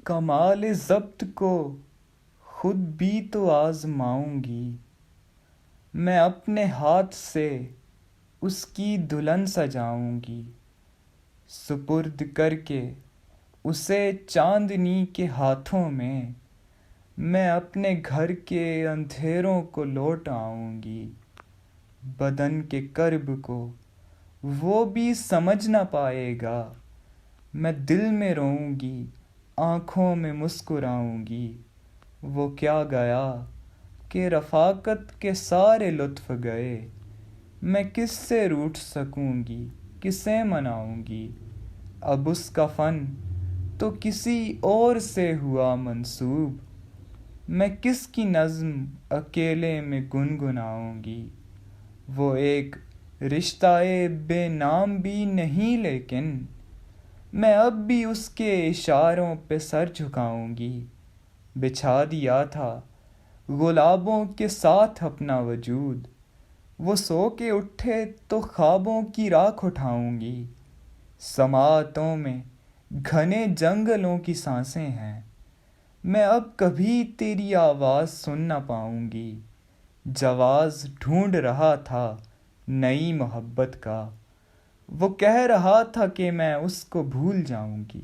کمال ضبط کو خود بھی تو آزماؤں گی، میں اپنے ہاتھ سے اس کی دلہن سجاؤں گی، سپرد کر کے اسے چاندنی کے ہاتھوں میں اپنے گھر کے اندھیروں کو لوٹ آؤں گی۔ بدن کے کرب کو وہ بھی سمجھ نہ پائے گا، میں دل میں روؤں گی، آنکھوں میں مسکراؤں گی۔ وہ کیا گیا کہ رفاقت کے سارے لطف گئے، میں کس سے روٹھ سکوں گی، کسے مناؤں گی؟ اب اس کا فن تو کسی اور سے ہوا منسوب، میں کس کی نظم اکیلے میں گنگناؤں گی؟ وہ ایک رشتہ بے نام بھی نہیں، لیکن میں اب بھی اس کے اشاروں پہ سر جھکاؤں گی۔ بچھا دیا تھا گلابوں کے ساتھ اپنا وجود، وہ سو کے اٹھے تو خوابوں کی راکھ اٹھاؤں گی۔ سماعتوں میں گھنے جنگلوں کی سانسیں ہیں، میں اب کبھی تیری آواز سن نہ پاؤں گی۔ جواز ڈھونڈ رہا تھا نئی محبت کا، وہ کہہ رہا تھا کہ میں اس کو بھول جاؤں گی۔